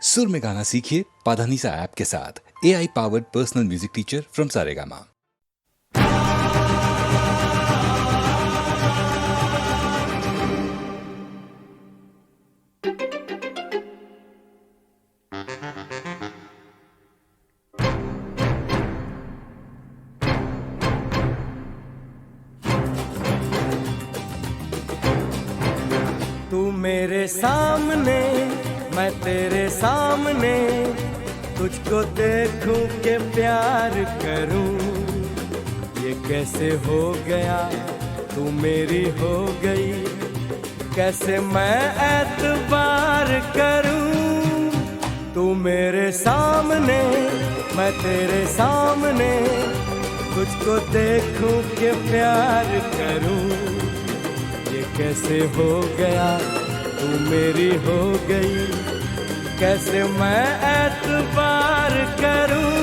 सुर में गाना सीखिए पाधानीसा ऐप के साथ। AI powered personal music teacher from Saregama. तू मेरे सामने मैं तेरे सामने, तुझको देखूं के प्यार करूं। ये कैसे हो गया तू मेरी हो गई, कैसे मैं एतबार करूं। तू मेरे सामने मैं तेरे सामने, तुझको देखूं के प्यार करूं। ये कैसे हो गया तू मेरी हो गई, कैसे मैं एतबार करूं।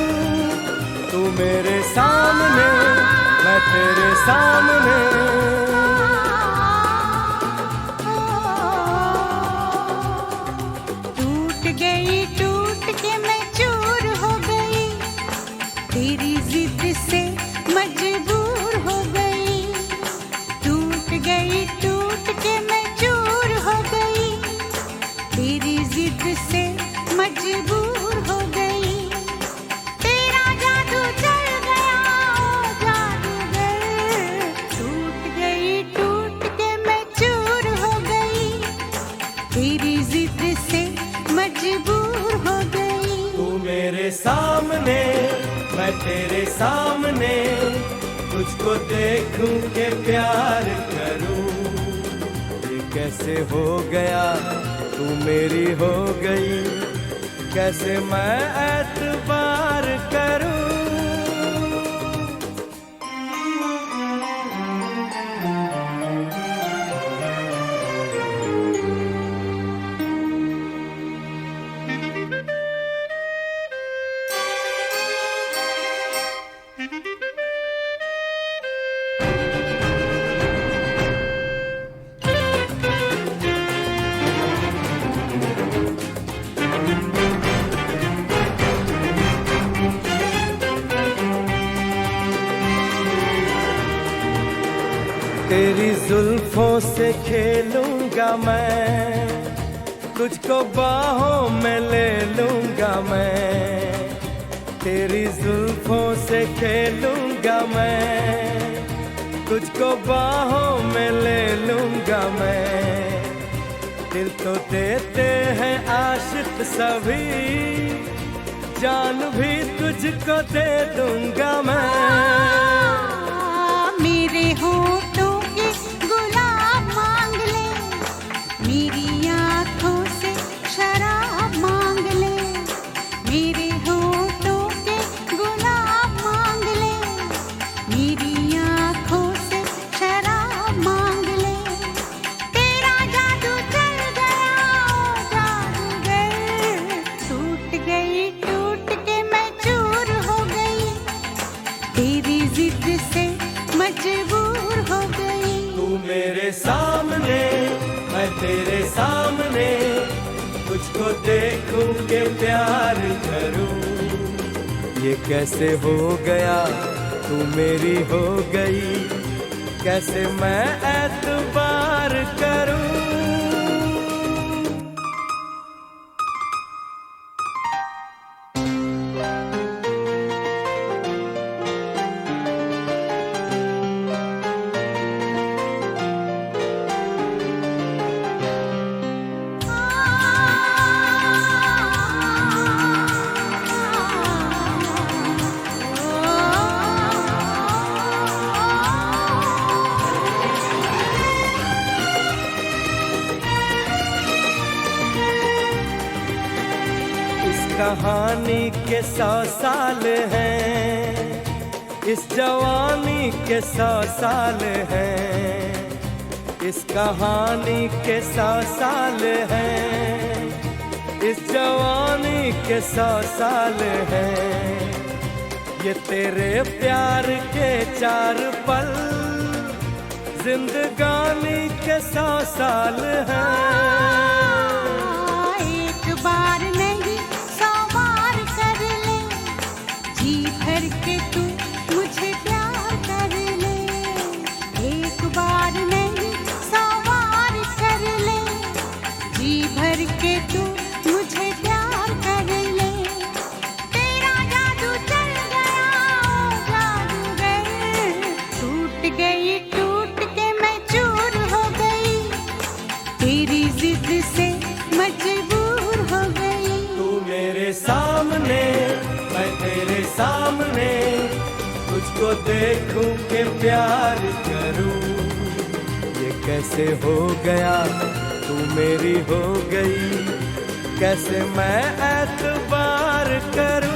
तू मेरे सामने मैं तेरे सामने। टूट के मैं चूर हो गई, तेरी जिद से मजबूर हो गई। टूट के मैं चूर हो गई, तेरी जिद से मजबूर हो गई। तेरा जादू चल गया ओ जादूगर। टूट के मैं चूर हो गई, तेरी जिद से मजबूर हो गई। तू मेरे सामने मैं तेरे सामने, तुझको देखूं के प्यार करूं। ये कैसे हो गया तू मेरी हो गई, कैसे मैं एतबार करूं। तेरी जुल्फों से खेलूंगा मैं, तुझको बाहों में ले लूंगा मैं। तेरी जुल्फों से खेलूंगा मैं, तुझको बाहों में ले लूंगा मैं। दिल तो देते हैं आशिक सभी, जान भी तुझको दे दूंगा मैं। मेरे होठों के गुलाब मांग ले, मेरी आँखों से शराब मांग ले। मेरे होठों के गुलाब मांग ले, मेरी आँखों से शराब मांग ले। तेरा जादू चल गया ओ जादूगर। टूट के मैं चूर हो गई, तेरी जिद से मजबूर हो गई। तू मेरे सामने मैं तेरे सामने, तुझको देखूं के प्यार करूं। ये कैसे हो गया तू मेरी हो गई, कैसे मैं एतबार करूं। कहानी के 100 साल हैं, इस जवानी के 100 साल हैं। इस कहानी के 100 साल हैं, इस जवानी के 100 साल हैं। ये तेरे प्यार के 4 पल, जिंदगानी के 100 साल हैं। एक बार नहीं सामने, तुझको देखूं के प्यार करूं। ये कैसे हो गया, तू मेरी हो गई, कैसे मैं एतबार करूं।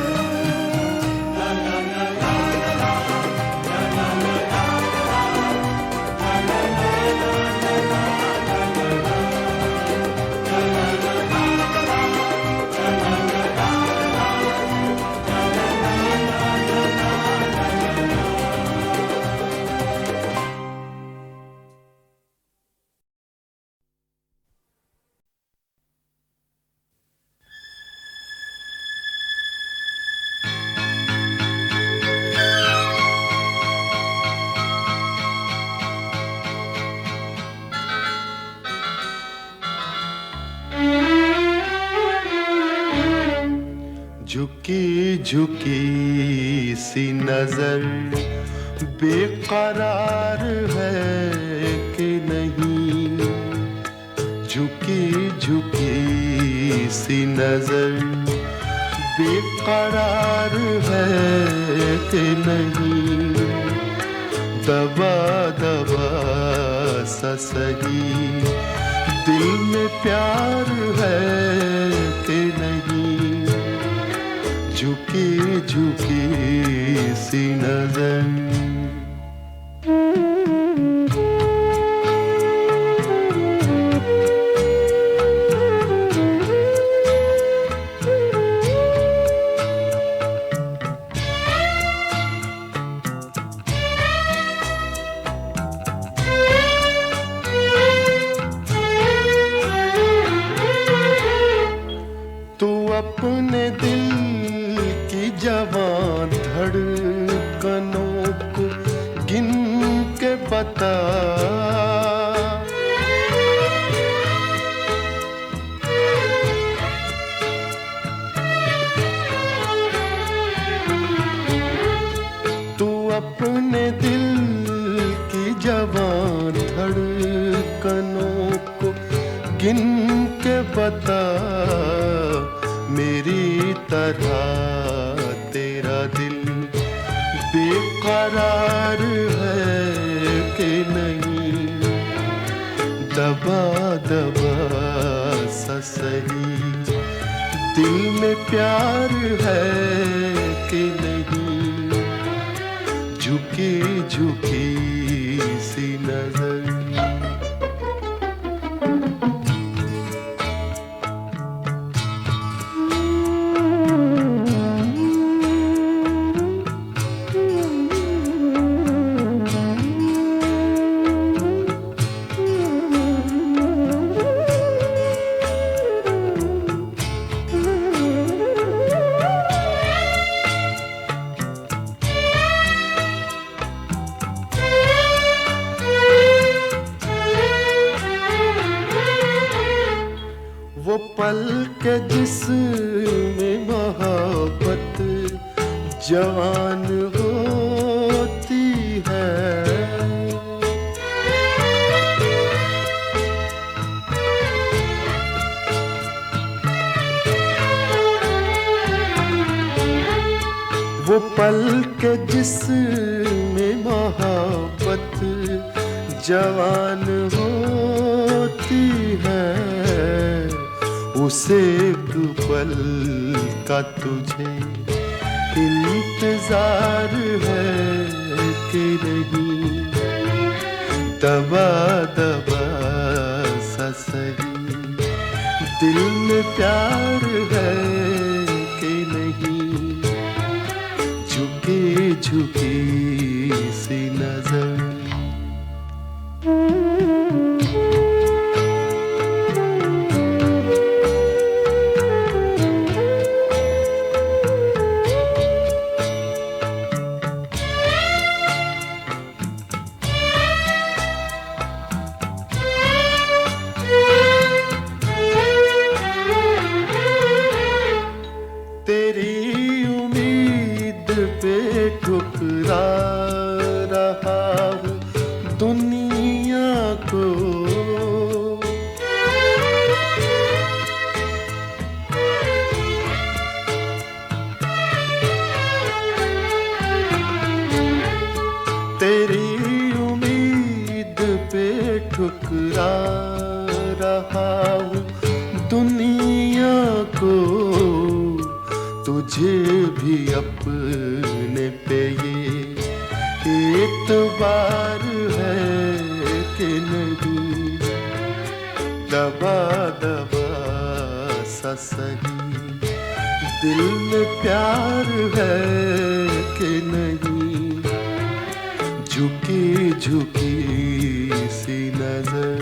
झुकी झुकी सी नजर बेकरार है कि नहीं, झुकी झुकी सी नजर बेकरार है कि नहीं, दबा दबा सा सही दिल में प्यार है कि नहीं, झुकी झुकी सी नजर। तू अपने दिल की जवां धड़कनों को गिन के बता, तू अपने दिल की जवां धड़कनों को गिन के बता, मेरी तरह तेरा दिल बेकरार है कि नहीं, दबा दबा सा सही दिल में प्यार है कि नहीं, झुकी झुकी सी नजर। वो पल के जिसमें मोहब्बत जवान होती है, वो पल के जिसमें मोहब्बत जवान होती है, उसे एक पल का तुझे इंतजार है कि नहीं, दबा दबा सा सही दिल में प्यार है कि नहीं, झुकी झुकी सी नजर। तेरी उम्मीद पे ठुकरा रहा हूँ दुनिया को, तुझे भी अपने पे ये एतबार है कि नहीं, दबा दबा सा सही दिल में प्यार है कि नहीं, झुकी झुकी सी नजर।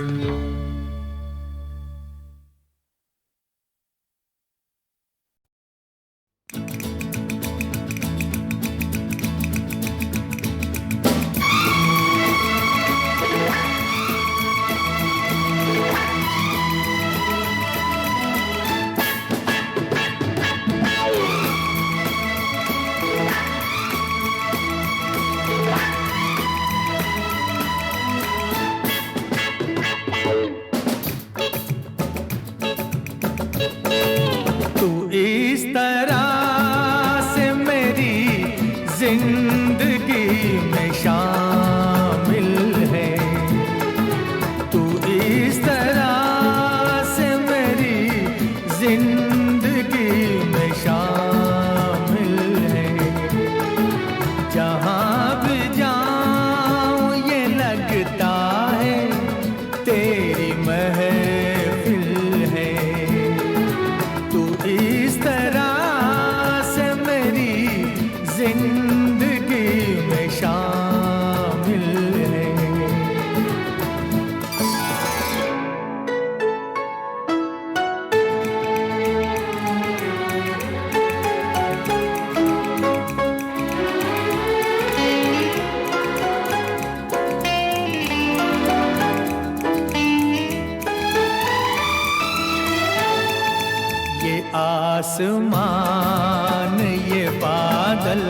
आसमान ये बादल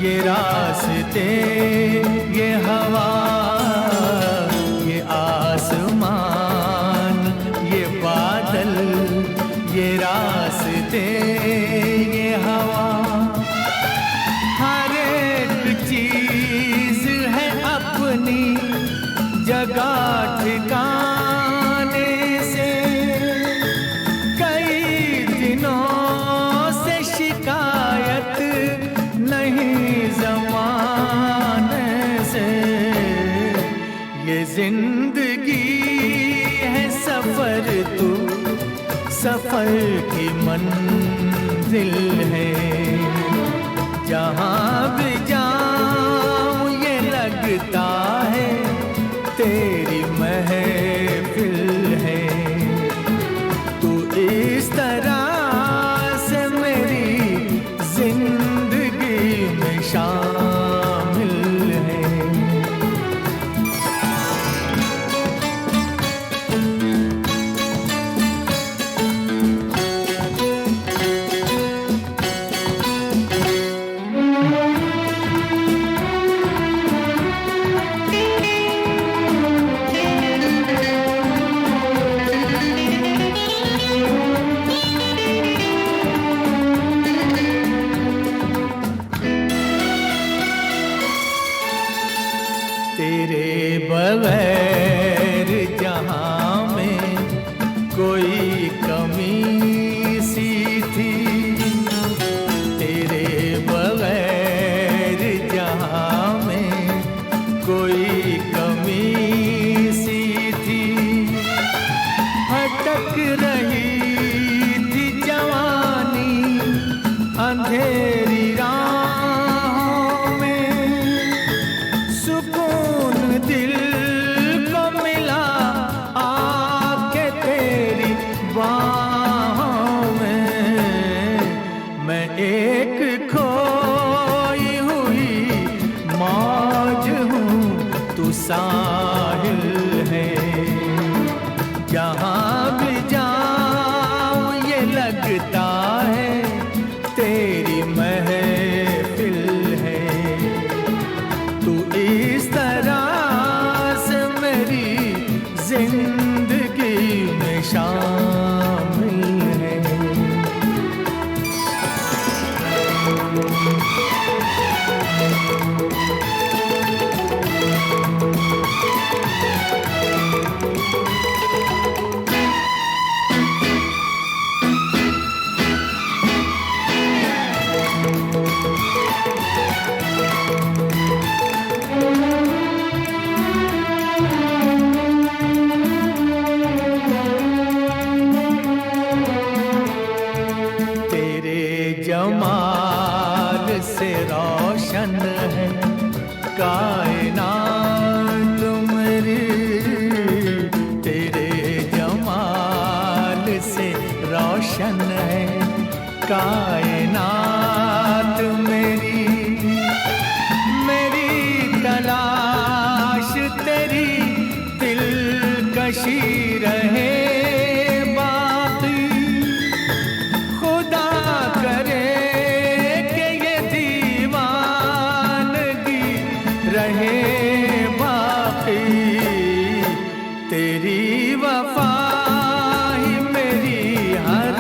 ये रास्ते ये हवा, ये आसमान ये बादल ये रास्ते ये हवा, हर एक चीज है अपनी जगह ठिकाने से, कई दिनों से शिकायत नहीं ज़माने से, ये जिंदगी है सफर तू सफर की मंजिल है, जहाँ भी जाऊँ ये लगता है तेरी महफिल है, तू इस तरह से मेरी जिंदगी में शामिल है। तेरे बगैर जहाँ में कोई कमी सी थी, तेरे बगैर जहाँ में कोई कमी सी थी, भटक रही थी जवानी अंधेरी राहों में, सुकून दिल को मिला आके तेरी बाहों में, मैं एक खोई हुई मौज हूँ तू साहिल है, जहाँ भी जाऊँ ये लगता है तेरी महफिल है, तू इस तरह से मेरी जिंदगी में शामिल है। जमाल से रोशन है कायनात मेरी, तेरे जमाल से रोशन है कायनात मेरी। मेरी तलाश तेरी दिलकशी रहे बाकी, खुदा करे कि ये दीवानगी रहे बाकी। तेरी वफा ही मेरी हर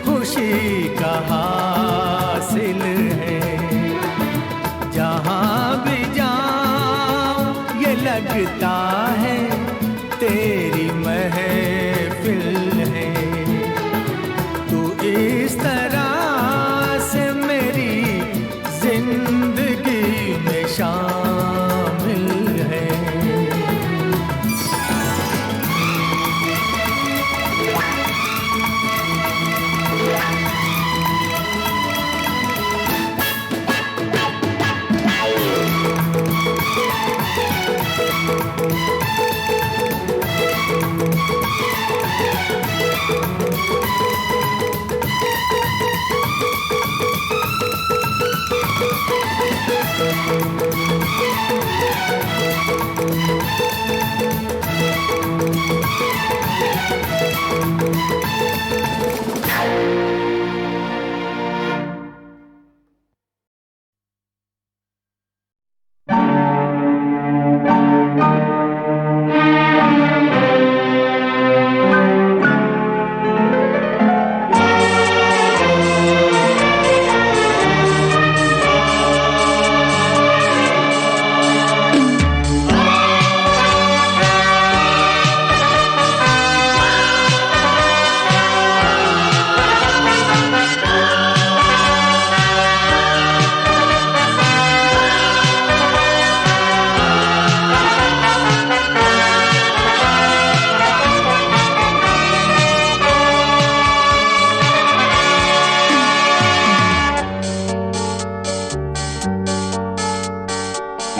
खुशी का हासिल है। जहाँ भी जाऊं ये लगता है तेरी महफिल है। तू इस तरह से मेरी जिंदगी में शामिल है।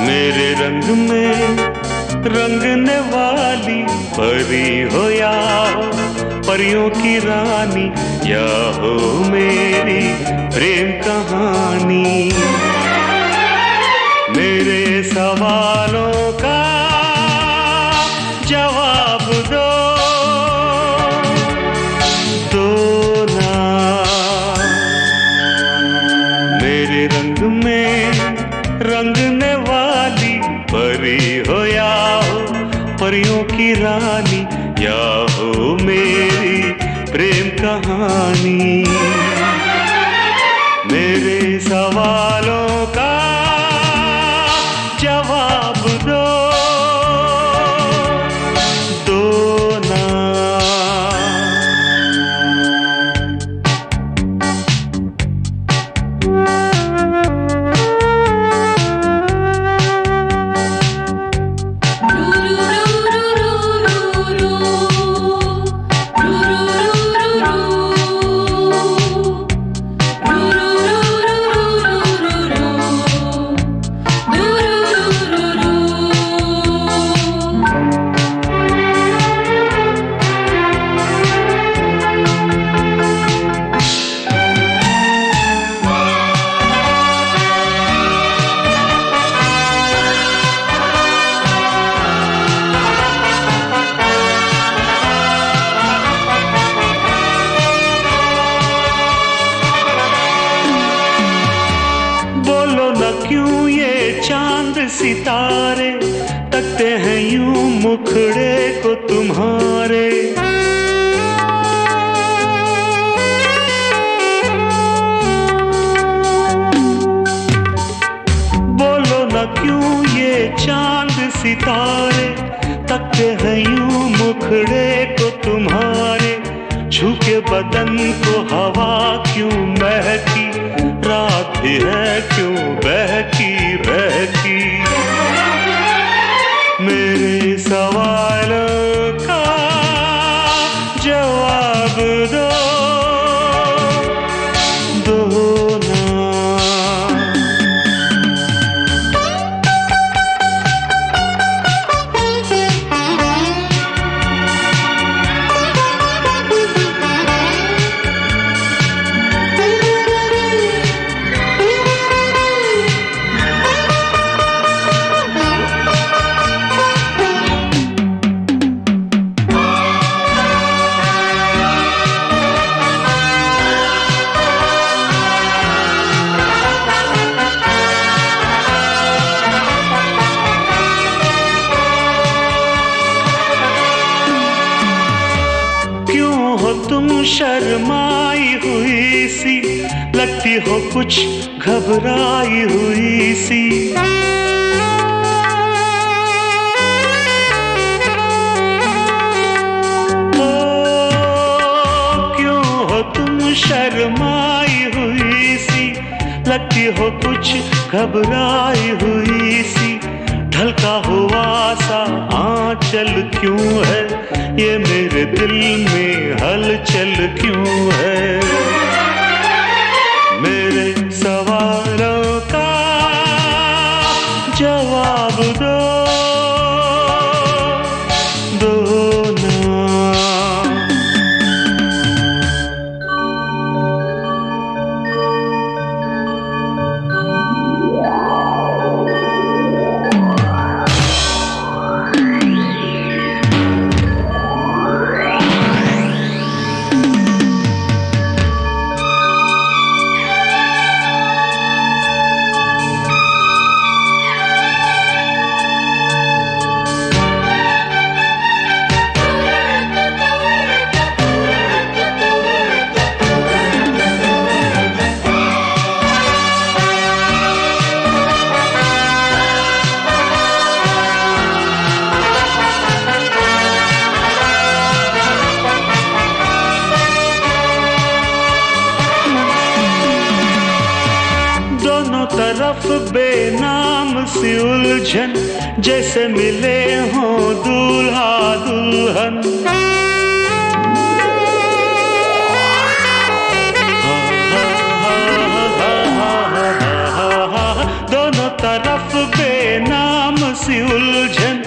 मेरे रंग में रंगने वाली परी हो या हो परियों की रानी, या हो मेरी प्रेम कहानी। मेरे सवालों का जवाब दो ना। मेरे रंग में रंगने वाली परी हो या हो परियों की रानी, या हो मेरी प्रेम कहानी। मेरे सवालों का जवाब दो ना। क्यों ये चांद सितारे तकते हैं यूं मुखड़े को तुम्हारे। बोलो ना क्यों ये चांद सितारे तकते हैं यूं मुखड़े को तुम्हारे। झुके बदन को हवा क्यों महकी, रात भी है क्यों बहकी बहकी। मेरे सवालों का जवाब दो सी, लगती हो कुछ घबराई हुई सी। शर्माई हुई सी, लगती हो कुछ घबराई हुई सी। ढलका हुआ सा आंचल क्यों है, ये मेरे दिल में हलचल क्यों है। मेरे सवालों का जवाब दो, दो ना। तरफ बेनाम सी उलझन, जैसे मिले हों दूल्हा दुल्हन। दोनों तरफ बेनाम सी उलझन,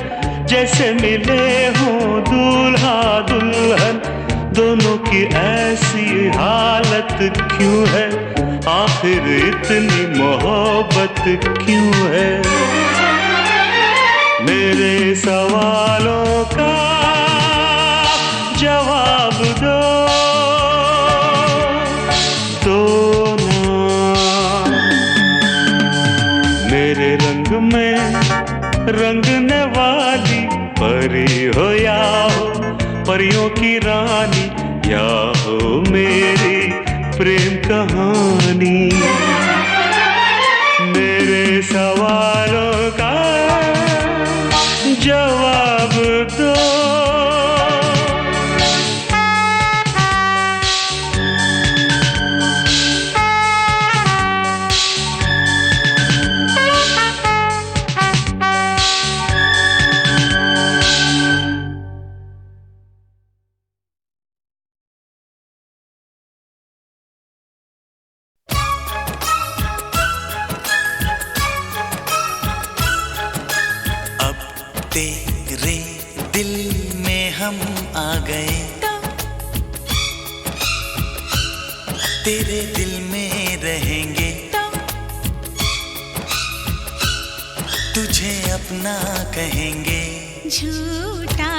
जैसे मिले हों दूल्हा दुल्हन। दोनों की ऐसी हालत क्यों है, आखिर इतनी मोहब्बत क्यों है। मेरे सवालों का जवाब दो, दो ना। मेरे रंग में रंगने वाली परी हो या हो परियों की रानी, या हो मेरी प्रेम कहानी। मेरे सवालों का जवाब दो। तेरे दिल में हम आ गए, तेरे दिल में रहेंगे, तुझे अपना कहेंगे। झूठा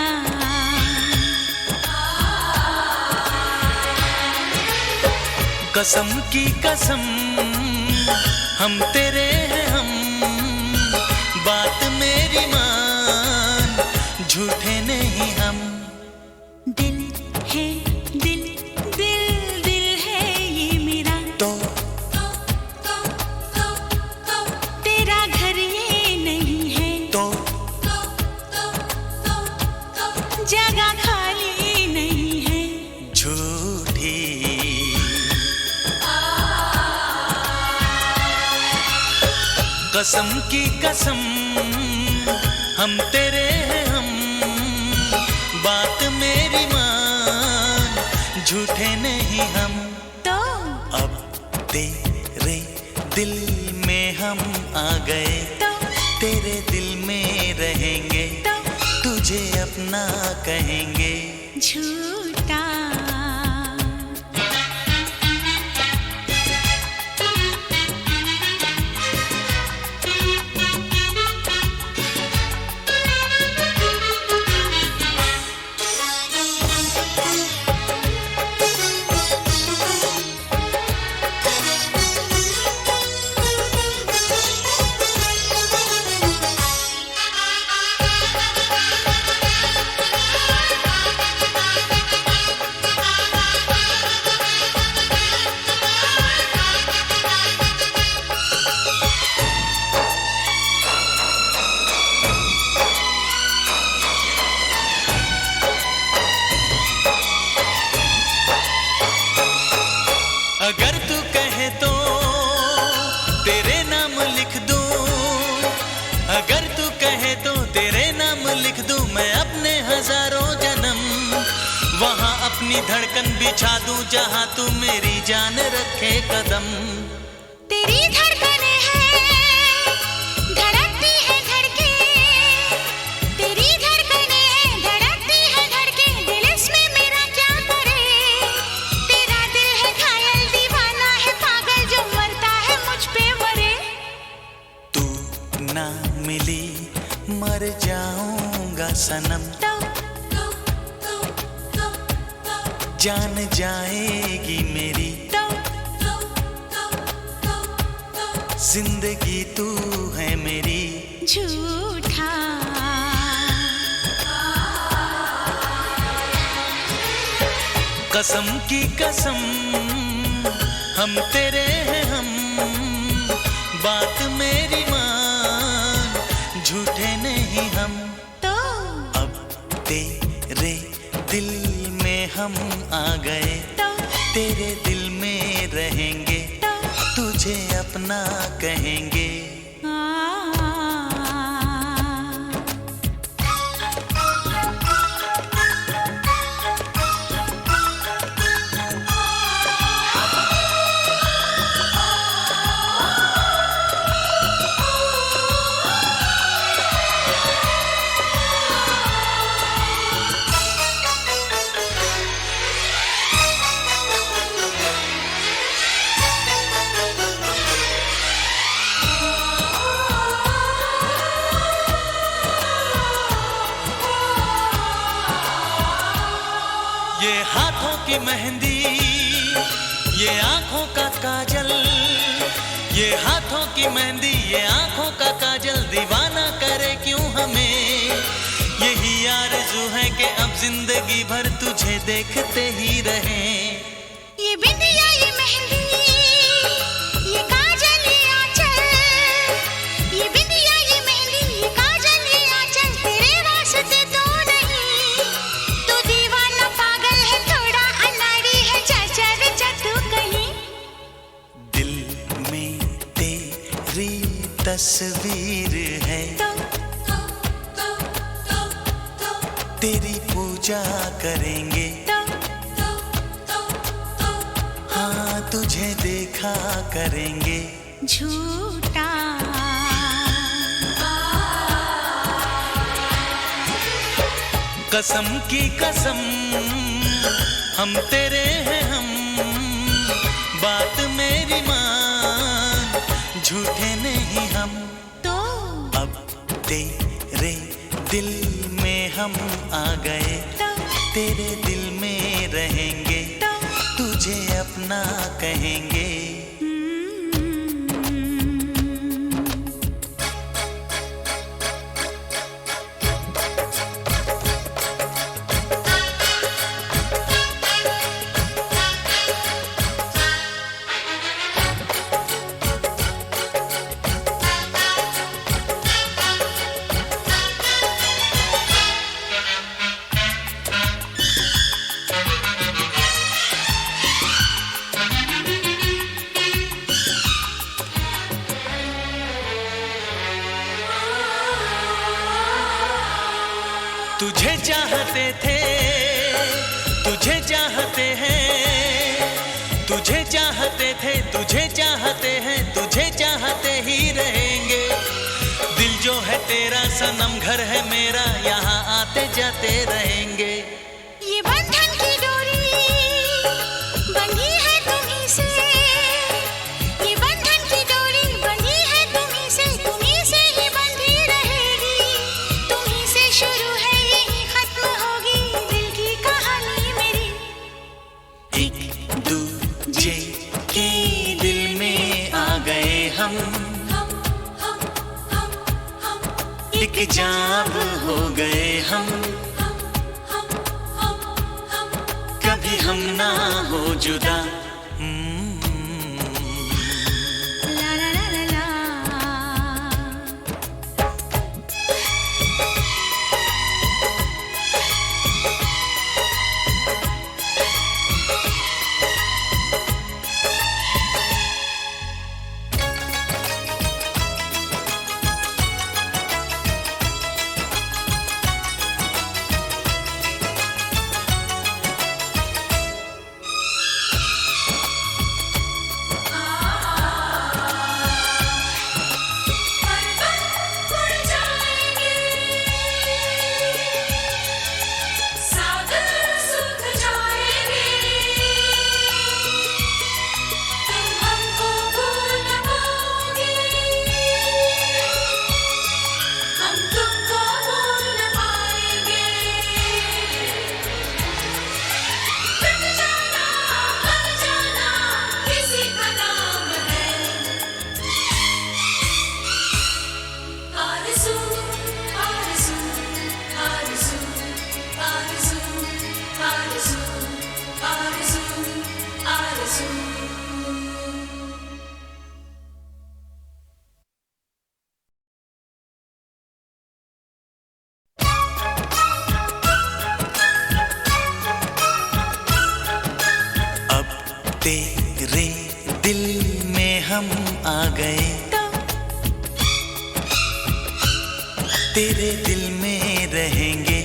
कसम की कसम हम तेरे हैं हम, बात मेरी मान, झूठे नहीं हम। दिल है दिल, दिल दिल है ये मेरा, तो तेरा घर ये नहीं है, तो जगह खाली नहीं है। झूठी कसम की कसम हम तेरे हैं हम, बात मेरी मान, झूठे नहीं हम। तो अब तेरे दिल में हम आ गए, तो तेरे दिल में रहेंगे, तो तुझे अपना कहेंगे। झूठा अगर तू कहे तो तेरे नाम लिख दूं, अगर तू कहे तो तेरे नाम लिख दूं मैं अपने हजारों जन्म। वहां अपनी धड़कन बिछा दूं जहां तू मेरी जान रखे कदम। तेरी धड़कने हैं धड़कती है धड़के, तेरी धड़कने हैं धड़कती है धड़के, दिल इसमें मेरा क्या करे। तेरा दिल है घायल दीवाना है पागल जो मरता है मुझ पे मरे। तू ना मिली मर जाऊंगा सनम, जान जाएगी मेरी जिंदगी तू है मेरी। झूठा कसम की कसम हम तेरे हैं हम, बात मेरी मान झूठे नहीं हम। तो अब तेरे दिल में हम आ गए, तेरे दिल में रहेंगे, तुझे अपना कहेंगे। ये हाथों की मेहंदी, ये आंखों का काजल, ये हाथों की मेहंदी, ये आंखों का काजल दीवाना करे क्यों हमें। यही आरज़ू है कि अब जिंदगी भर तुझे देखते ही रहें। ये बिंदिया ये मेहंदी ये काजल ये आंचल, ये बिंदिया ये मेहंदी ये काजल ये आंचल, तेरे वास्ते तो नहीं। तू दीवाना पागल है थोड़ा अनाड़ी है, चाचा रे तू कहीं। दिल में तेरी तस्वीर है, तेरी पूजा करेंगे, हाँ तुझे देखा करेंगे। झूठा कसम की कसम हम तेरे हैं हम, बात मेरी मान झूठे नहीं हम। तो अब तेरे दिल में हम आ गए, तेरे दिल में रहेंगे, तुझे अपना कहेंगे। तुझे चाहते थे, तुझे चाहते हैं, तुझे चाहते थे, तुझे चाहते हैं, तुझे चाहते ही रहेंगे। दिल जो है तेरा सनम घर है मेरा, यहाँ आते जाते रहेंगे। ये बंधन की डोरी बंधी है तुम्हीं से, ये बंधन की डोरी बंधी है तुम्हीं से ही बंधी रहेगी। तुम्हीं से शुरू है यही खत्म होगी दिल की कहानी मेरी। एक दूजे के दिल में आ गए हम, एक जाब हो गए हम, कभी हम ना हो जुदा। ला ला ला ला ला। तेरे दिल में हम आ गए, तेरे दिल में रहेंगे,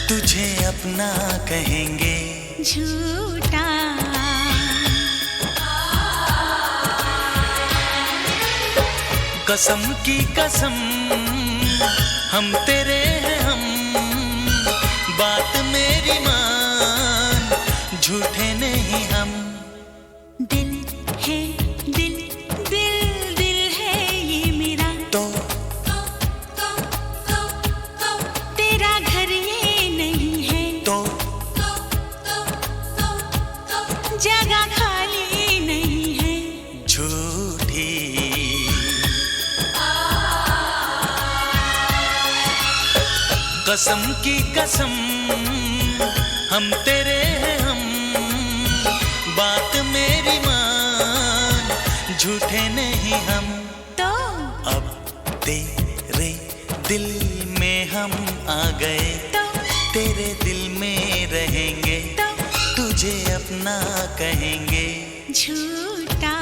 तुझे अपना कहेंगे। झूठा कसम की कसम हम तेरे हैं हम, बात मेरी मान, झूठे नहीं हम। दिल है दिल, दिल दिल है ये मेरा, तो तेरा घर ये नहीं है, तो जगह खाली नहीं है। झूठी कसम की कसम हम तेरे हैं हम, बात मेरी मान, झूठे नहीं हम। तो अब तेरे दिल में हम आ गए, तेरे दिल में रहेंगे, तुझे अपना कहेंगे। झूठा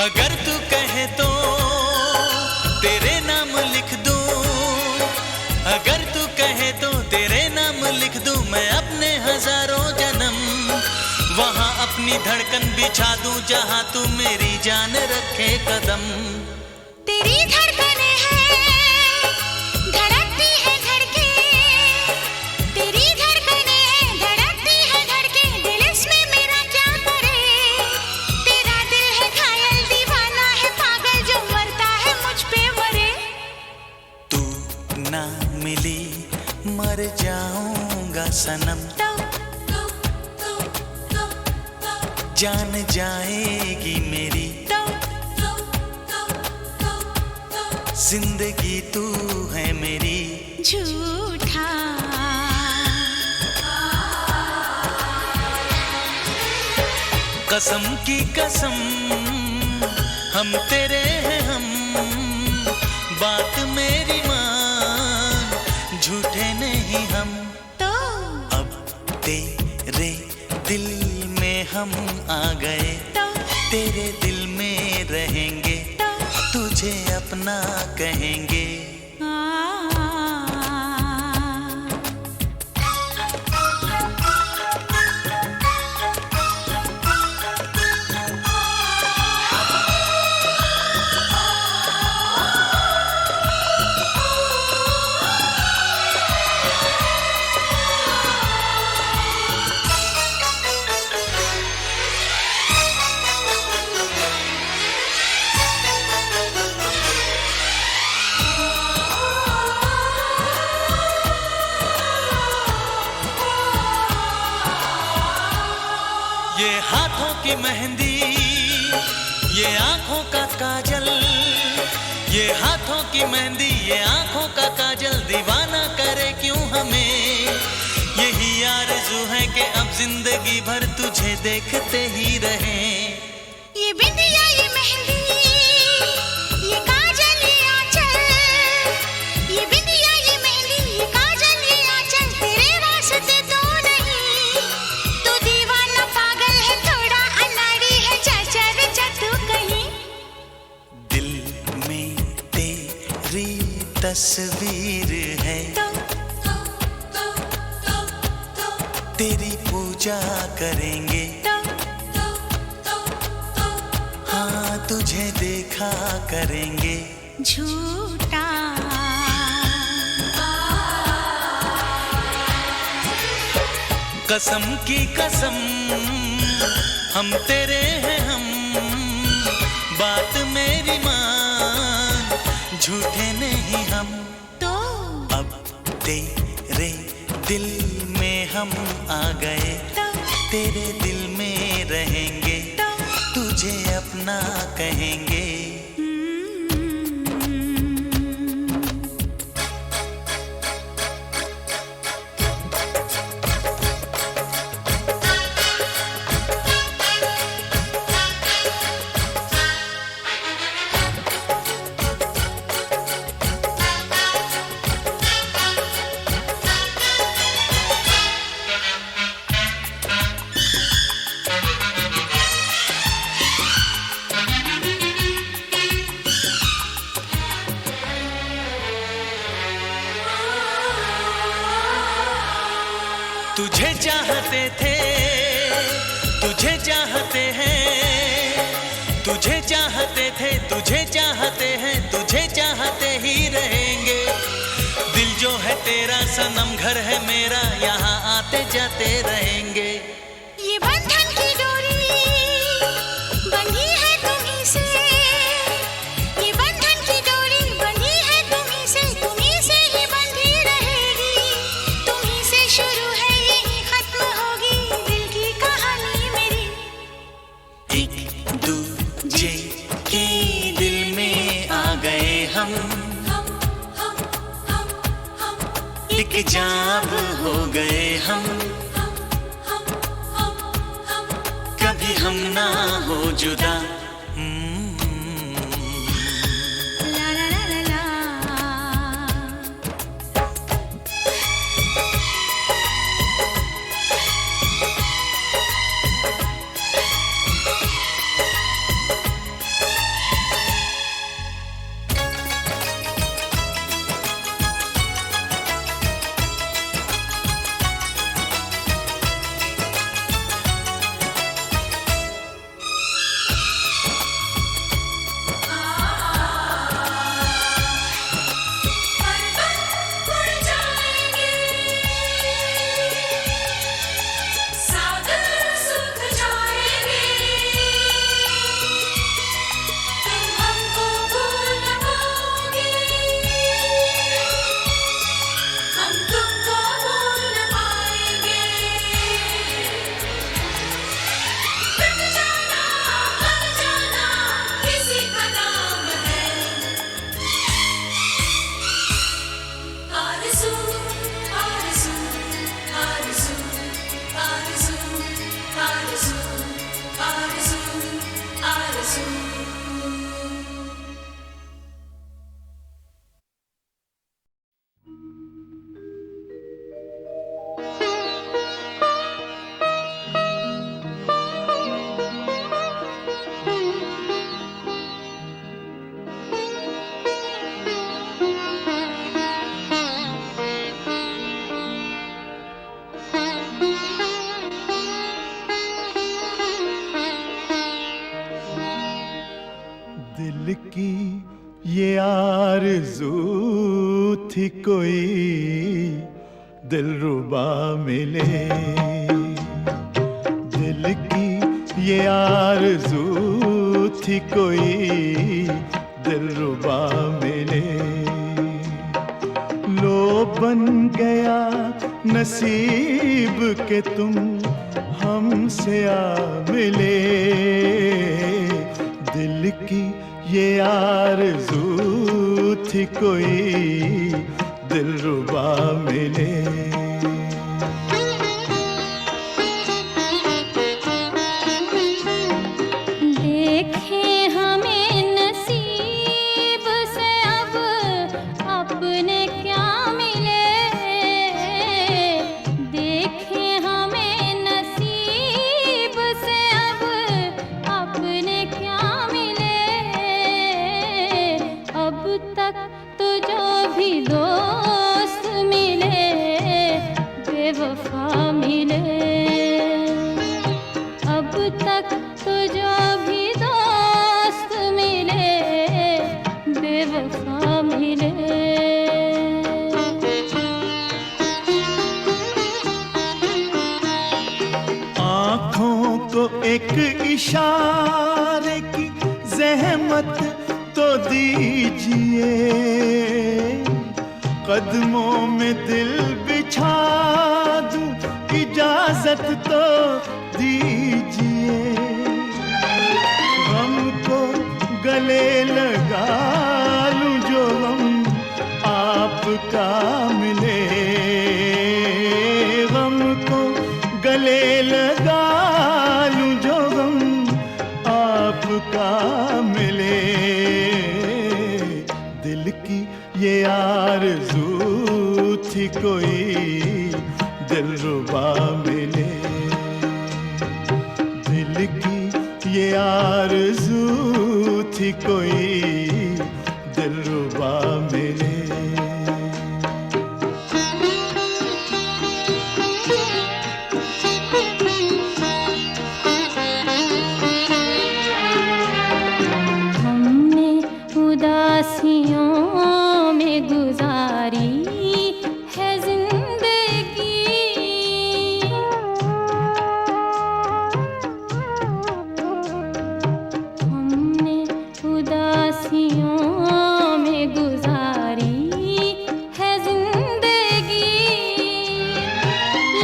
अगर तू कहे तो तेरे नाम लिख दूं, अगर तू कहे तो तेरे नाम लिख दूं, मैं अपने हजारों जन्म वहां अपनी धड़कन बिछा दूं, जहां तू मेरी जान रखे कदम। तेरी धड़कने हैं, धड़कती है धड़के, तेरी धड़कने हैं, धड़कती है धड़के, दिल इसमें मेरा क्या करे। तेरा दिल है घायल, दीवाना है पागल, जो मरता है मुझ पे मरे। तू ना मिली मर जाऊंगा सनम, जान जाएगी मेरी जिंदगी, तू है मेरी। झूठा कसम की कसम हम तेरे हैं हम, बात मेरी मान, झूठे नहीं हम। तो अब तेरे दिल में हम आ गए, तेरे दिल में रहेंगे, तुझे अपना कहेंगे। ये हाथों की मेहंदी, ये आंखों का काजल, ये हाथों की मेहंदी, ये आंखों का काजल, दीवाना करे क्यों हमें। यही आरज़ू है कि अब जिंदगी भर तुझे देखते ही रहें। ये बिंदिया, ये मेहंदी, ये काजल, ये आंचल, ये बिंदिया, ये मेहंदी, ये काजल, ये आंचल, तेरे वास्ते तो नहीं। तू दीवाना पागल है, थोड़ा अनाड़ी है, चाचा रे तू कहीं। दिल में तेरी तस्वीर है, तेरी पूजा करेंगे, हाँ तुझे देखा करेंगे। झूठा कसम की कसम हम तेरे हैं हम, बात मेरी मान, झूठे नहीं हम। तो अब तेरे दिल में हम आ गए, तेरे दिल में रहेंगे, तुझे अपना कहेंगे। तुझे चाहते थे, तुझे चाहते हैं, तुझे चाहते थे, तुझे चाहते हैं, तुझे चाहते ही रहेंगे। दिल जो है तेरा सनम, घर है मेरा, यहाँ आते जाते रहेंगे। ये बंधन की डोरी बंधी है तुम्हीं से, ये बंधन की डोरी बंधी है तुम्हीं से, तुम्हीं से ही बंधी रहेगी, तुम्हीं से शुरू है यही खत्म होगी दिल की कहानी मेरी। एक दूजे के दिल में आ गए हम, एक जाब हो गए हम, कभी हम ना हो जुदा। ला ला ला ला ला। दिल की ये आरज़ू थी कोई दिलरुबा मिले, दिल की ये आरज़ू थी कोई दिलरुबा मिले। लो बन गया नसीब के तुम हमसे आ मिले, दिल की ये आरज़ू थी कोई दिलरुबा मिले। देखें हमें नसीब से अब अपने क्या मिले, देखें हमें नसीब से अब अपने क्या मिले। अब तक तो जो भी दोस्त मिले बेवफा मिले, अब तक तो जो भी दोस्त मिले बेवफा मिले। को एक इशारे की ज़हमत तो दीजिए, कदमों में दिल बिछा दूं इजाजत तो दीजिए, हमको गले लगा लूं जो हम आपका मिले, हमको गले लगा लूं जो हम आपका मिले, दिल की ये आरज़ू थी कोई दिलरुबा मिले, दिल की ये आरज़ू थी कोई दिलरुबा मिले। हमने उदासियों में गुजारी है जिंदगी, हमने उदासियों में गुजारी है जिंदगी,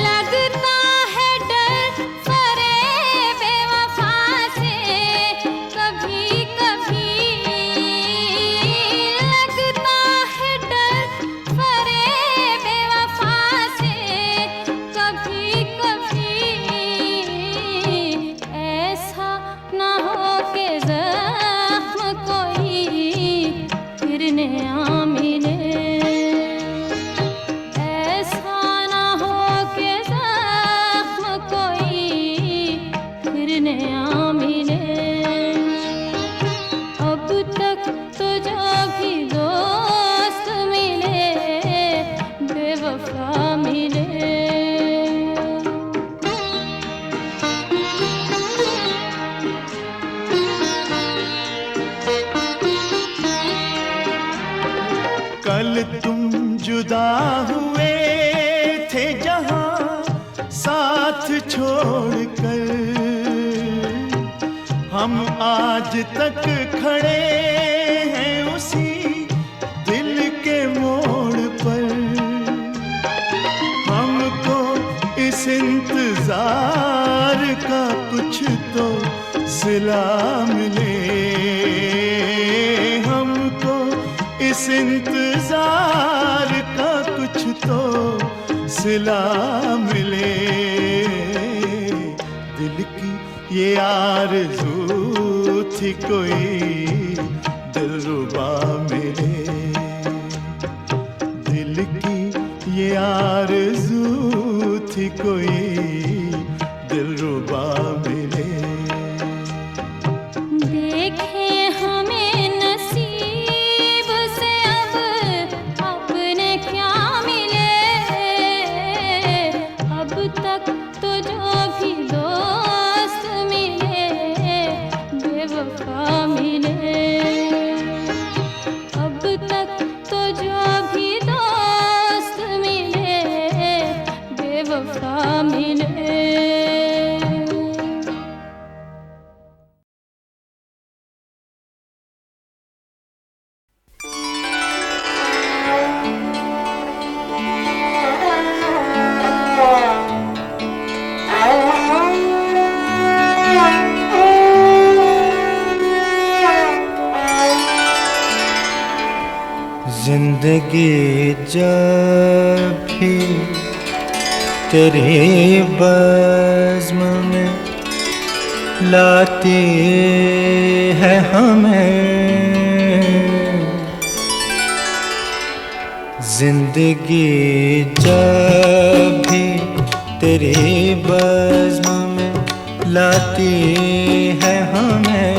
लगता है डर फरेब बेवफा से कभी कभी, लगता है डर फरेब बेवफा से कभी कभी, ऐसा ना हो कि ज़ख्म कोई फिर नया मिले, ऐसा ना हो कि ज़ख्म कोई फिर नया मिले, अब तक तो जो भी दोस्त मिले बेवफा मिले। कल तुम जुदा हुए थे जहां साथ छोड़कर, हम आज तक खड़े हैं उसी दिल के मोड़ पर, हमको इस इंतजार का कुछ तो सिला मिले, हमको इस इंतजार का कुछ तो सिला मिले, दिल की ये आरज़ू थी कोई दिलरुबा मिले, दिल की ये आरज़ू थी कोई दिलरुबा मिले। देखे हमें नसीब से अब अपने क्या मिले, अब तक तो जो भी दोस्त मिले बेवफा मिले, अब तक तो जो भी दोस्त मिले बेवफा मिले। जिंदगी जब भी तेरे बज़्म में लाती है हमें, जिंदगी जब भी तेरे बज़्म में लाती है हमें,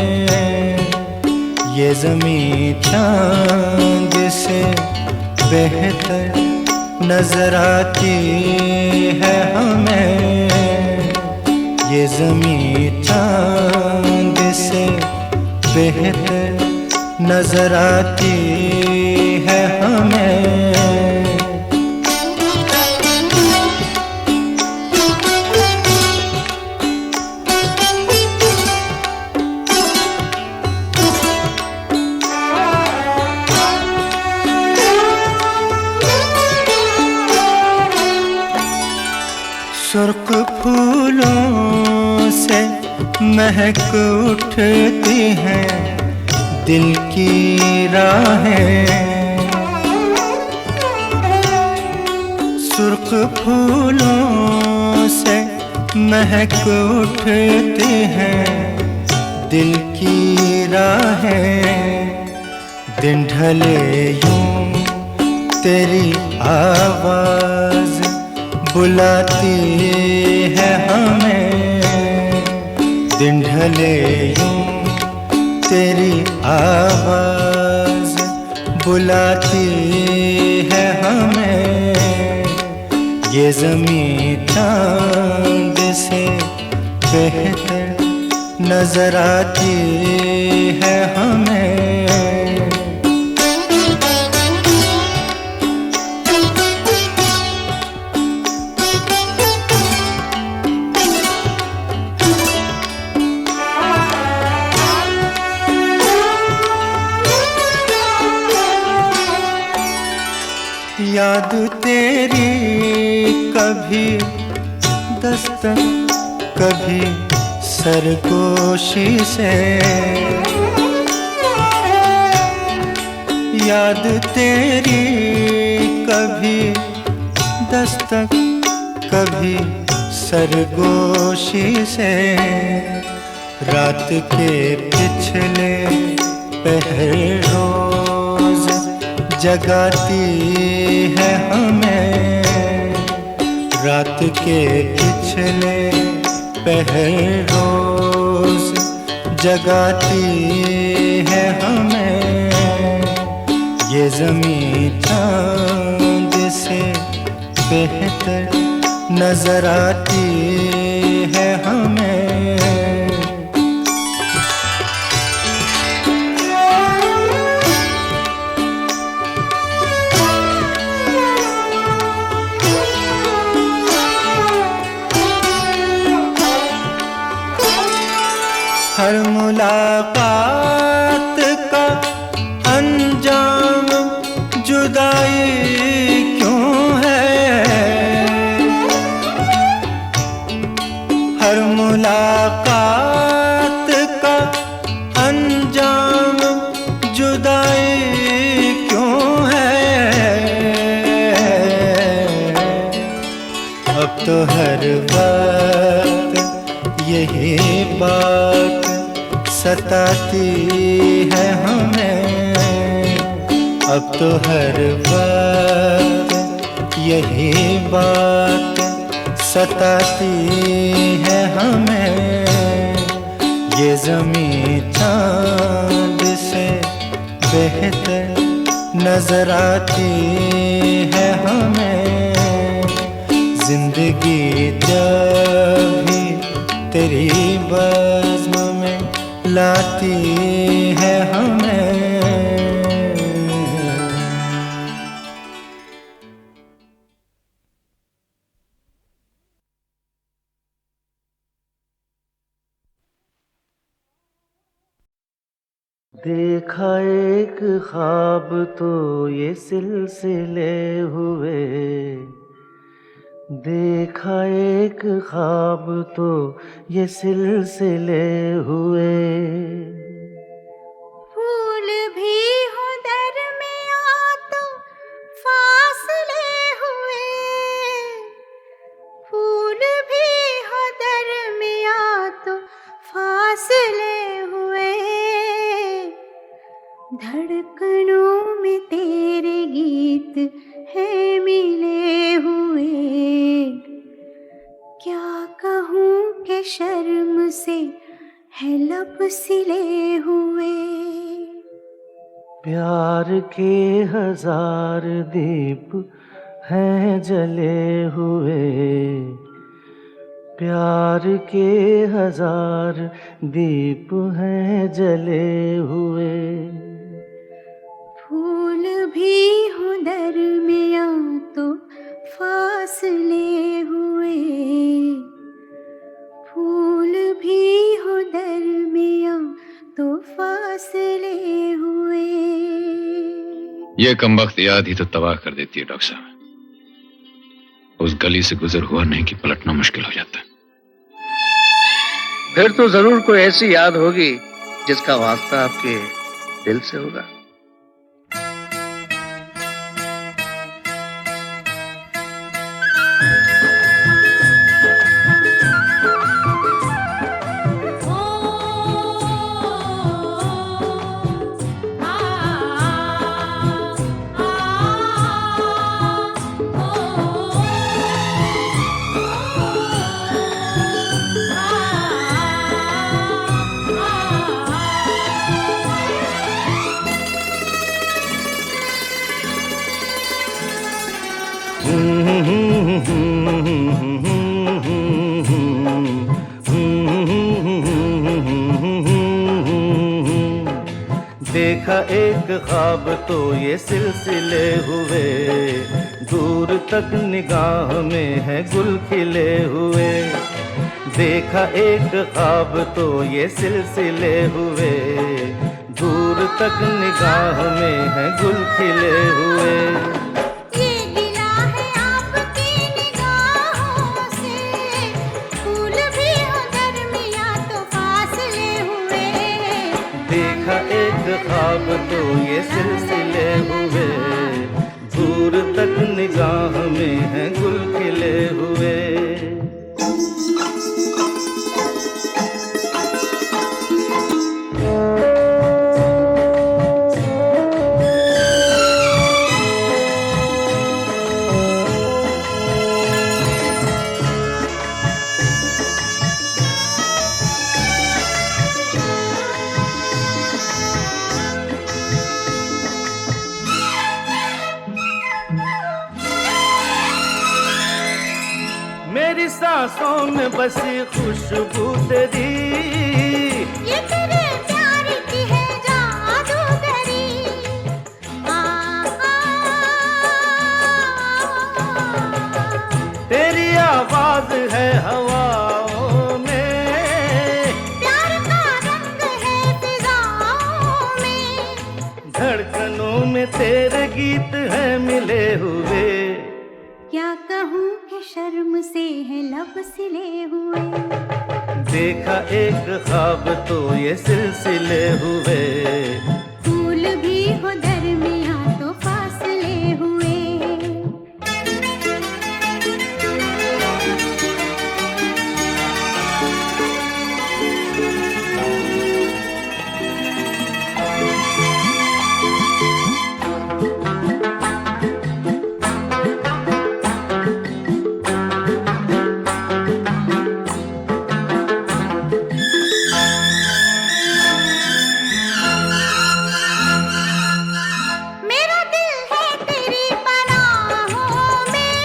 ये ज़मीं चांद से बेहतर नजर आती है हमें, ये ज़मीं चांद से बेहतर नजर आती है हमें। सुर्ख फूलों से महक उठती हैं दिल की राहें। सुर्ख फूलों से महक उठती हैं दिल की राहें। दिन ढले यूं तेरी आवाज़ बुलाती है हमें। दिन ढले यूं तेरी आवाज़ बुलाती है हमें। ये ज़मीं चाँद से बेहतर नजर आती है हमें। याद तेरी कभी दस्तक कभी सरगोशी से। याद तेरी कभी दस्तक कभी सरगोशी से। रात के पिछले पहर रोज जगाती है हमें। रात के पिछले पहर रोज जगाती है हमें। ये ज़मीं चाँद से बेहतर नजर आती है हमें। हर मुलाकात का अंजाम जुदाई क्यों है। हर मुलाकात का अंजाम जुदाई क्यों है। अब तो हर वक्त यही बात सताती है हमें। अब तो हर वक्त यही बात सताती है हमें। ये ज़मीं चाँद से बेहतर नजर आती है हमें। जिंदगी जब भी तेरी बज़्म में लाती है हमें। देखा एक ख्वाब तो ये सिलसिले हुए। देखा एक ख्वाब तो ये सिलसिले हुए। फूल भी हो दरमियां तो फासले हुए। फूल भी हो दरमियां तो फासले हुए। धड़कनों में तेरे गीत है मिले हुए। क्या कहूँ कि शर्म से है लब सिले हुए। प्यार के हजार दीप हैं जले हुए। प्यार के हजार दीप हैं जले हुए। फूल भी हो दरमियां तो फासले हुए। फूल भी हो दरमियां तो फासले हुए। ये कमबख्त याद ही तो तबाह कर देती है डॉक्टर साहब। उस गली से गुजर हुआ नहीं कि पलटना मुश्किल हो जाता है। फिर तो जरूर कोई ऐसी याद होगी जिसका वास्ता आपके दिल से होगा। देखा एक ख्वाब तो ये सिलसिले हुए, दूर तक निगाह में है गुल खिले हुए। देखा एक ख्वाब तो ये सिलसिले हुए, दूर तक निगाह में है गुल खिले हुए। ये गिला है आपकी निगाहों से, फूल भी हो दरमियां तो फासले हुए। देखा एक ख्वाब तो ये सिलसिले हुए, दूर तक निगाह में है गुल खिले हुए। मेरी सांसों में बसी खुशबू तेरी, ये तेरे प्यार की है जादूगरी। तेरी आवाज है हवाओं में, प्यार का रंग है फिजाओं में। धड़कनों में तेरे गीत हैं मिले हुए। क्या कहूँ कि शर्म से है लब सिले हुए। देखा एक ख्वाब तो ये सिलसिले हुए, फूल भी हो दरमियां तो फासले हुए। मेरा दिल है तेरी पनाहों में,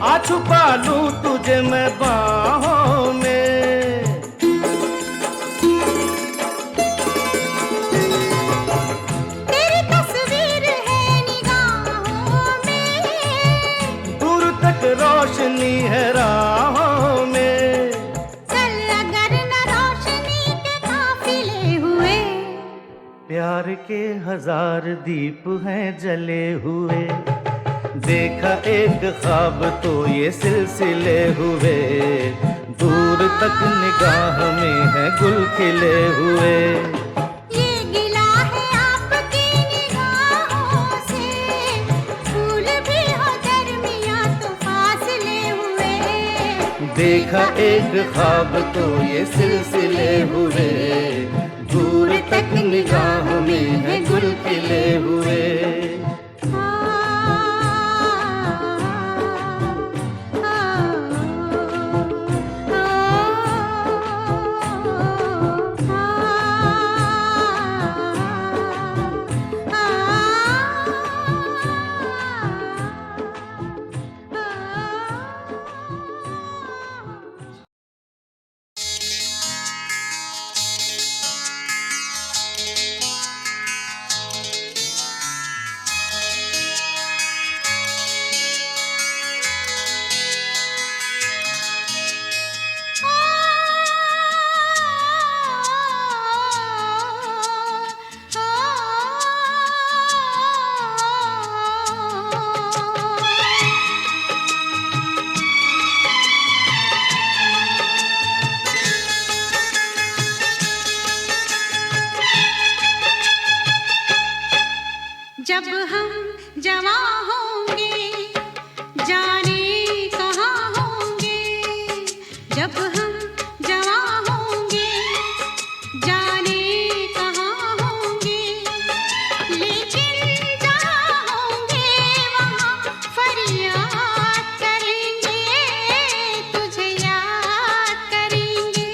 आ छुपा लूं तुझे मैं बाहों में। तेरी तस्वीर है निगाहों में। दूर तक रोशनी है राहों में। चल अगर न रोशनी के काफिले हुए। प्यार के हजार दीप हैं जले हुए। देखा एक ख्वाब तो ये सिलसिले हुए, दूर तक निगाह में है गुल खिले हुए। ये गिला है आपकी निगाहों से, फूल भी हो दरमियां तो फासले हुए। देखा एक ख्वाब तो ये सिलसिले हुए, दूर तक निगाह में है गुल खिले हुए। जवां होंगे जाने कहाँ होंगे जब हम जवां होंगे जाने कहाँ होंगे लेकिन जहाँ होंगे वहाँ फरियाद करेंगे तुझे याद करेंगे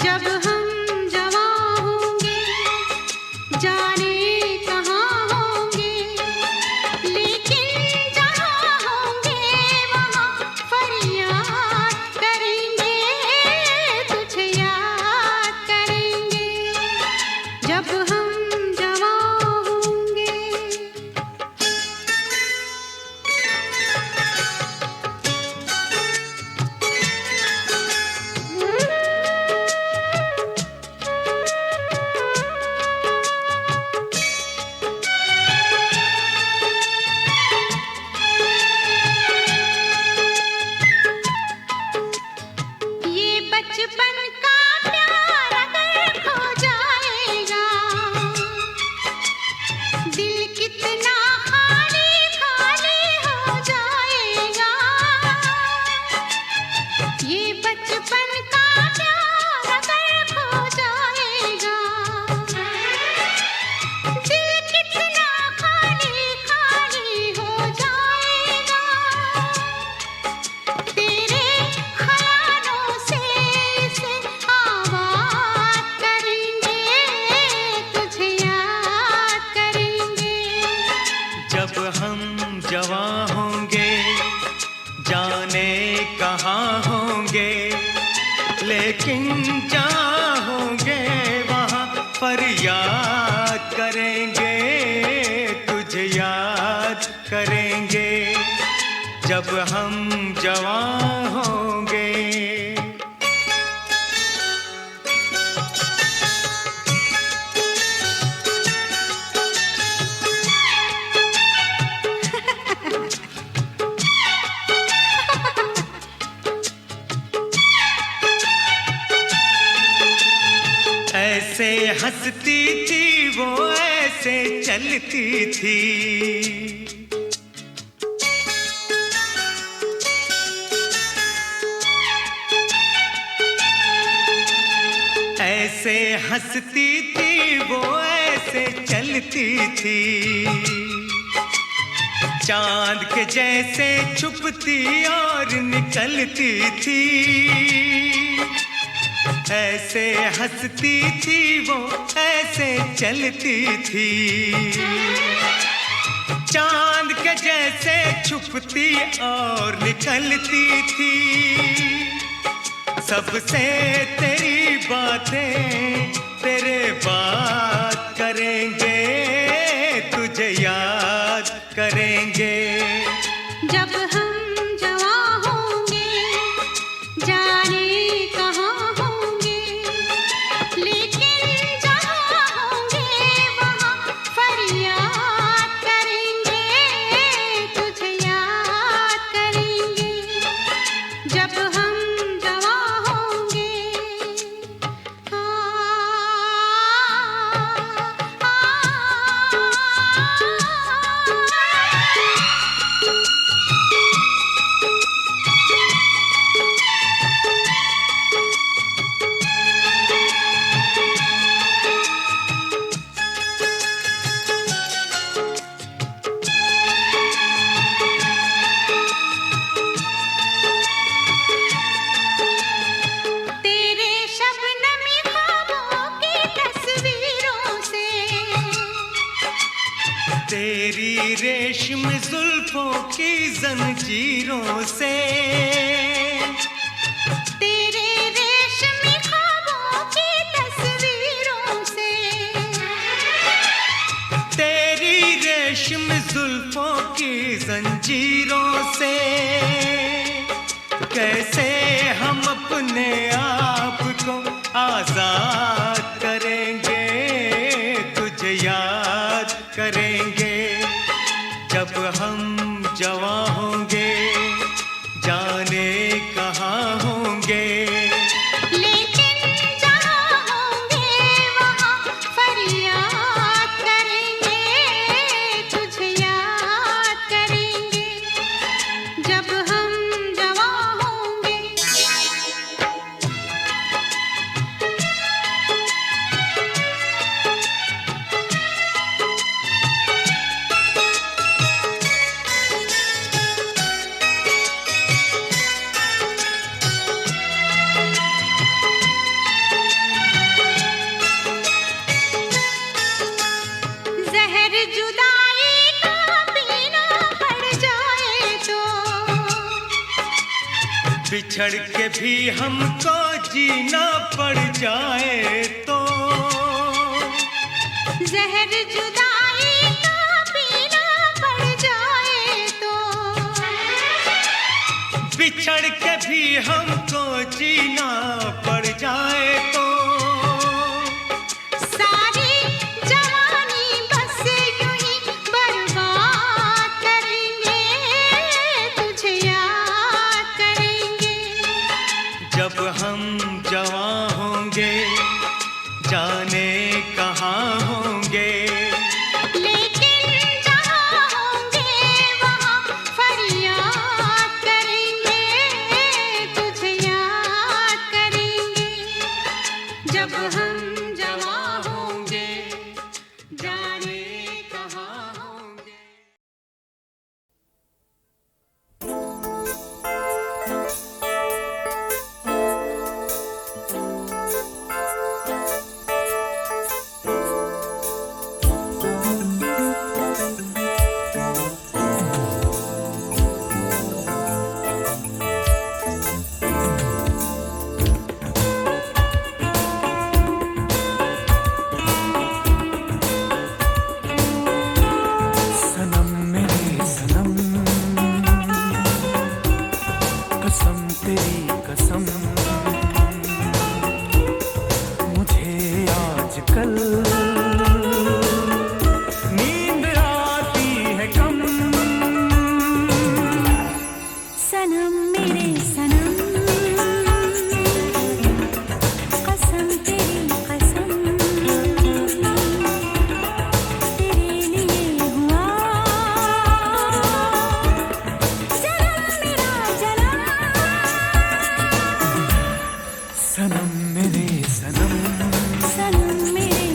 जब हम जवां होंगे जाने कहाँ होंगे लेकिन जहाँ होंगे वहाँ फरियाद करेंगे तुझे याद करेंगे जब हम जवां होंगे ये बचपन का प्यार अगर खो जाएगा दिल कितना खाली खाली हो जाएगा ये बचपन का प्यार अगर खो जाएगा दिल कितना खाली खाली हो जाएगा तेरे ख्यालों से इसे आबाद करेंगे तुझे याद करेंगे जब हम जवां होंगे जाने कहाँ होंगे लेकिन जहाँ होंगे वहाँ फरियाद करेंगे तुझे याद करेंगे जब हम जवां होंगे ऐसे हंसती थी वो ऐसे चलती थी ऐसे हंसती थी वो ऐसे चलती थी चांद के जैसे छुपती और निकलती थी ऐसे हंसती थी वो ऐसे चलती थी चांद के जैसे छुपती और निकलती थी सबसे तेरी बातें तेरे बात करेंगे तुझे याद करेंगे जब हम जवां होंगे जाने कहाँ होंगे लेकिन जहाँ होंगे वहाँ फरियाद करेंगे तुझे याद करेंगे जब हम जवां होंगे तेरे शबनमी ख्वाबों की तस्वीरों से तेरी रेशम जुल्फों की जंजीरों से तेरे रेशमी ख्वाबों की तस्वीरों से तेरी रेशम जुल्फों की जंजीरों से कैसे हम अपने आप को आजाद करेंगे तुझे याद करेंगे जब हम जवां होंगे जाने कहाँ होंगे लेकिन जहाँ होंगे वहाँ फरियाद करेंगे तुझे याद बिछड़ के भी हमको जीना पड़ जाए तो जहर जुदाई का पीना पड़ जाए तो बिछड़ के भी हमको जीना पड़ जाए तो सारी जवानी बस यूं ही बर्बाद करेंगे, तुझे याद करेंगे। जब हम जवां होंगे जाने कहाँ होंगे, लेकिन जहाँ होंगे वहाँ फरियाद करेंगे, तुझे याद करेंगे। जब हम जवां होंगे जाने कहाँ होंगे। सनम मेरे सनम, कसम तेरी कसम, मुझे आजकल नींद आती है कम। सनम मेरे सनम, कसम तेरी कसम, तेरे लिए हुआ जन्म मेरा जन्म। सनम मेरे सनम, सनम मेरे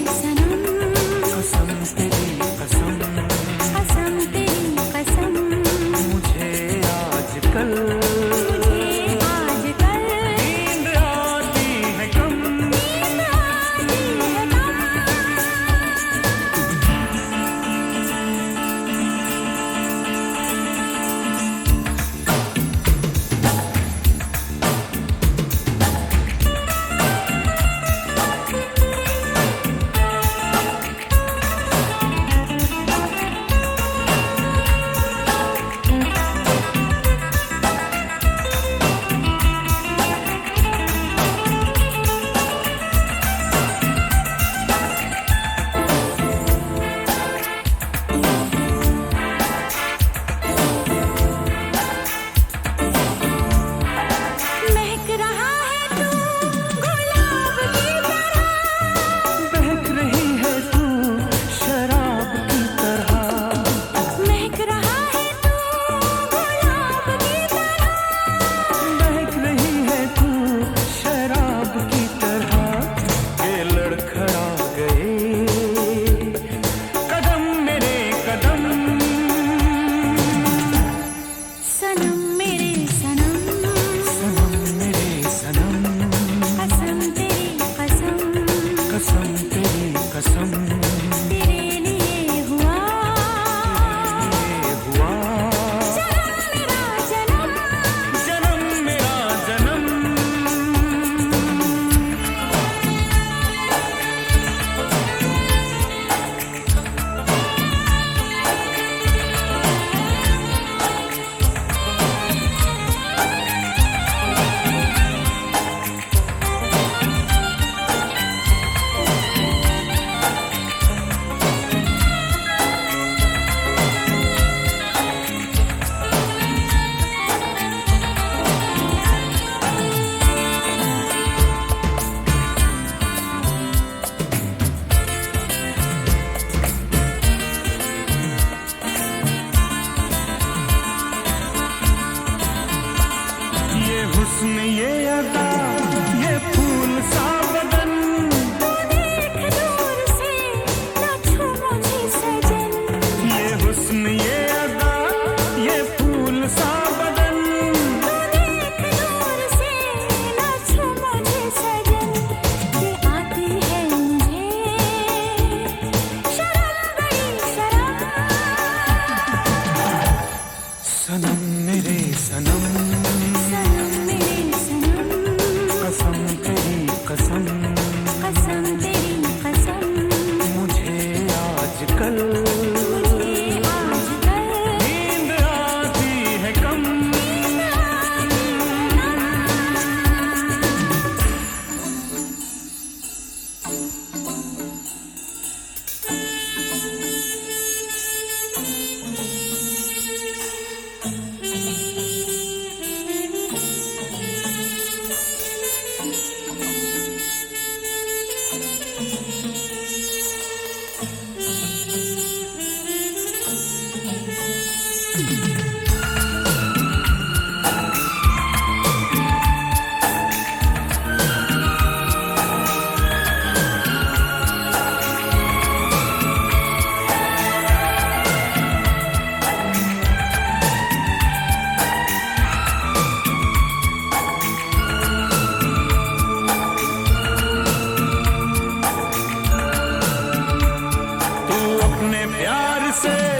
से